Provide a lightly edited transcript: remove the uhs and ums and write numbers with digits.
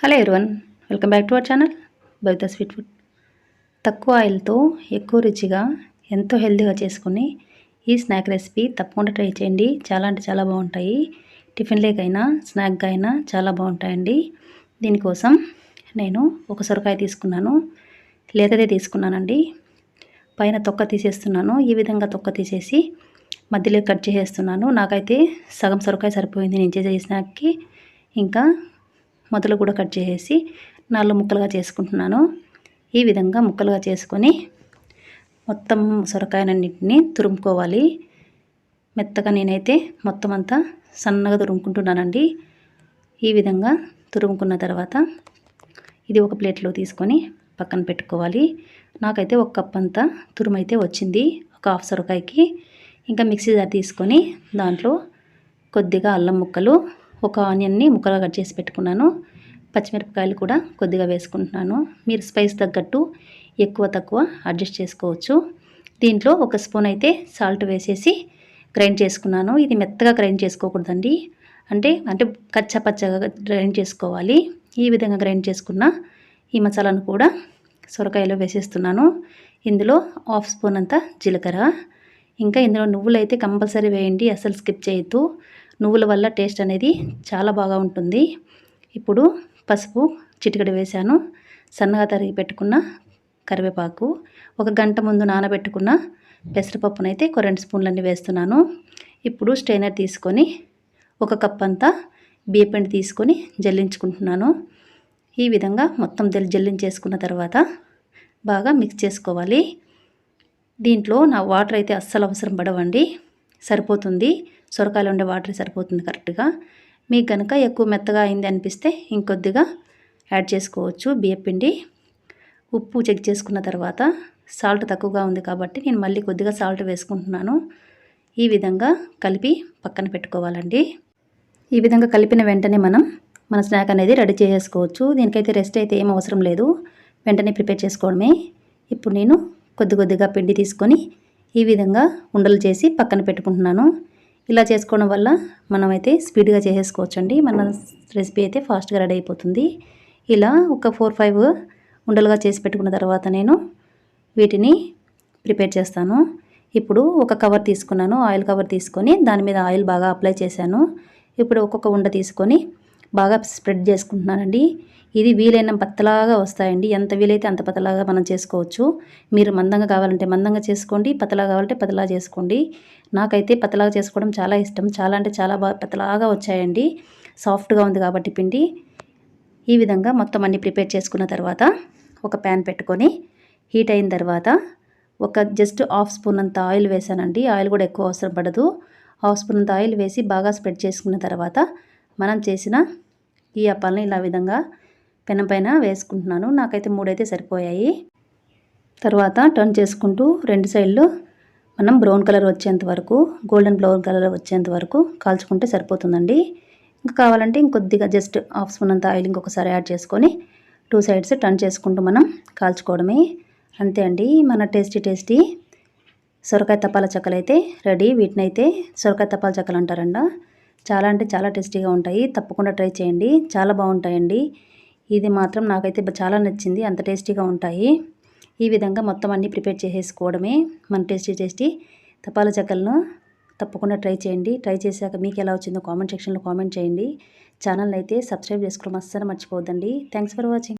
Hello everyone, welcome back to our channel Bavitha's sweet food. తక్కువ ఆయిల్తో ఎక్కువ రుచిగా ఎంతో హెల్తీగా చేసుకుని ఈ స్నాక్ రెసిపీ తప్పకుండా ట్రై చేయండి. చాలా అంటే చాలా బాగుంటాయి. టిఫిన్లేకైనా స్నాక్గా అయినా చాలా బాగుంటాయండి. దీనికోసం నేను ఒక సొరకాయ తీసుకున్నాను. లేతదే తీసుకున్నానండి. పైన తొక్క తీసేస్తున్నాను. ఈ విధంగా తొక్క తీసేసి మధ్యలో కట్ చేసేస్తున్నాను. నాకైతే సగం సొరకాయ సరిపోయింది నేను చేసే ఈ స్నాక్కి. ఇంకా మొదలు కూడా కట్ చేసేసి 4 ముక్కలుగా చేసుకుంటున్నాను. ఈ విధంగా ముక్కలుగా చేసుకొని మొత్తం సొరకాయలన్నింటినీ తురుముకోవాలి. మెత్తగా నేనైతే మొత్తం అంతా సన్నగా తురుముకుంటున్నానండి. ఈ విధంగా తురుముకున్న తర్వాత ఇది ఒక ప్లేట్లో తీసుకొని పక్కన పెట్టుకోవాలి. నాకైతే 1 కప్ అంతా తురుమైతే వచ్చింది ఒక హాఫ్ సొరకాయకి. ఇంకా మిక్సీ జార్ తీసుకొని దాంట్లో కొద్దిగా అల్లం ముక్కలు, ఒక ఆనియన్ని ముక్కలుగా కట్ చేసి పెట్టుకున్నాను. పచ్చిమిరపకాయలు కూడా కొద్దిగా వేసుకుంటున్నాను. మీరు స్పైస్ తగ్గట్టు ఎక్కువ తక్కువ అడ్జస్ట్ చేసుకోవచ్చు. దీంట్లో 1 స్పూన్ అయితే సాల్ట్ వేసేసి గ్రైండ్ చేసుకున్నాను. ఇది మెత్తగా గ్రైండ్ చేసుకోకూడదండి. అంటే కచ్చా పచ్చగా గ్రైండ్ చేసుకోవాలి. ఈ విధంగా గ్రైండ్ చేసుకున్న ఈ మసాలాను కూడా సొరకాయలో వేసేస్తున్నాను. ఇందులో 1/2 స్పూన్ అంతా జీలకర్ర, ఇంకా ఇందులో నువ్వులు అయితే కంపల్సరీ వేయండి, అసలు స్కిప్ చేయొద్దు. నువ్వుల వల్ల టేస్ట్ అనేది చాలా బాగా ఉంటుంది. ఇప్పుడు పసుపు చిటికెడు వేశాను. సన్నగా తరిగి పెట్టుకున్న కరివేపాకు, 1 గంట ముందు నానబెట్టుకున్న పెసరపప్పునైతే 2 స్పూన్లన్నీ వేస్తున్నాను. ఇప్పుడు స్ట్రైనర్ తీసుకొని 1 కప్ అంతా బియ్యపిండి తీసుకొని జల్లించుకుంటున్నాను. ఈ విధంగా మొత్తం జల్లించేసుకున్న తర్వాత బాగా మిక్స్ చేసుకోవాలి. దీంట్లో నా వాటర్ అయితే అస్సలు అవసరం పడవండి, సరిపోతుంది. సొరకాయలో ఉండే వాటర్ సరిపోతుంది కరెక్ట్గా. మీకు కనుక ఎక్కువ మెత్తగా అయింది అనిపిస్తే ఇంకొద్దిగా యాడ్ చేసుకోవచ్చు బియ్యపిండి. ఉప్పు చెక్ చేసుకున్న తర్వాత సాల్ట్ తక్కువగా ఉంది కాబట్టి నేను మళ్ళీ కొద్దిగా సాల్ట్ వేసుకుంటున్నాను. ఈ విధంగా కలిపి పక్కన పెట్టుకోవాలండి. ఈ విధంగా కలిపిన వెంటనే మన స్నాక్ అనేది రెడీ చేసుకోవచ్చు. దీనికైతే రెస్ట్ అయితే ఏం అవసరం లేదు, వెంటనే ప్రిపేర్ చేసుకోవడమే. ఇప్పుడు నేను కొద్దిగా పిండి తీసుకొని ఈ విధంగా ఉండలు చేసి పక్కన పెట్టుకుంటున్నాను. ఇలా చేసుకోవడం వల్ల మనమైతే స్పీడ్గా చేసేసుకోవచ్చండి. మన రెసిపీ అయితే ఫాస్ట్గా రెడీ అయిపోతుంది. ఇలా ఒక 4-5 ఉండలుగా చేసి పెట్టుకున్న తర్వాత నేను వీటిని ప్రిపేర్ చేస్తాను. ఇప్పుడు ఒక కవర్ తీసుకున్నాను, ఆయిల్ కవర్ తీసుకొని దాని మీద ఆయిల్ బాగా అప్లై చేశాను. ఇప్పుడు ఒక్కొక్క ఉండ తీసుకొని బాగా స్ప్రెడ్ చేసుకుంటున్నానండి. ఇది వీలైన పతలాగా వస్తాయండి. ఎంత వీలైతే అంత పతలాగా మనం చేసుకోవచ్చు. మీరు మందంగా కావాలంటే మందంగా చేసుకోండి, పతలా కావాలంటే పతలా చేసుకోండి. నాకైతే పతలాగా చేసుకోవడం చాలా ఇష్టం. చాలా అంటే చాలా బాగా పతలాగా వచ్చాయండి. సాఫ్ట్గా ఉంది కాబట్టి పిండి. ఈ విధంగా మొత్తం అన్ని ప్రిపేర్ చేసుకున్న తర్వాత ఒక ప్యాన్ పెట్టుకొని హీట్ అయిన తర్వాత ఒక జస్ట్ 1/2 స్పూన్ అంత ఆయిల్ వేసానండి. ఆయిల్ కూడా ఎక్కువ అవసరం పడదు. 1/2 స్పూన్ అంత ఆయిల్ వేసి బాగా స్ప్రెడ్ చేసుకున్న తర్వాత మనం చేసిన ఈ అప్పాలని ఇలా విధంగా పెనం పైన వేసుకుంటున్నాను. నాకైతే 3 అయితే సరిపోయాయి. తర్వాత టర్న్ చేసుకుంటూ 2 సైడ్లు మనం బ్రౌన్ కలర్ వచ్చేంత వరకు, గోల్డెన్ బ్రౌన్ కలర్ వచ్చేంత వరకు కాల్చుకుంటే సరిపోతుందండి. ఇంకా కావాలంటే ఇంకొద్దిగా జస్ట్ 1/2 స్పూన్ అంత ఆయిల్ ఇంకొకసారి యాడ్ చేసుకొని 2 సైడ్స్ టర్న్ చేసుకుంటూ మనం కాల్చుకోవడమే. అంతే అండి, మన టేస్టీ సొరకాయ తపాల చెక్కలు అయితే రెడీ. వీటినైతే సొరకాయ తపాల చెక్కలు అంటారంట. చాలా అంటే చాలా టేస్టీగా ఉంటాయి. తప్పకుండా ట్రై చేయండి, చాలా బాగుంటాయండి. ఇది మాత్రం నాకైతే చాలా నచ్చింది, అంత టేస్టీగా ఉంటాయి. ఈ విధంగా మొత్తం అన్నీ ప్రిపేర్ చేసేసుకోవడమే. మన టేస్టీ తపాల చెక్కలను తప్పకుండా ట్రై చేయండి. ట్రై చేశాక మీకు ఎలా వచ్చిందో కామెంట్ సెక్షన్లో కామెంట్ చేయండి. ఛానల్ అయితే సబ్స్క్రైబ్ చేసుకోవడం అస్సలు మర్చిపోవద్దండి. Thanks for watching.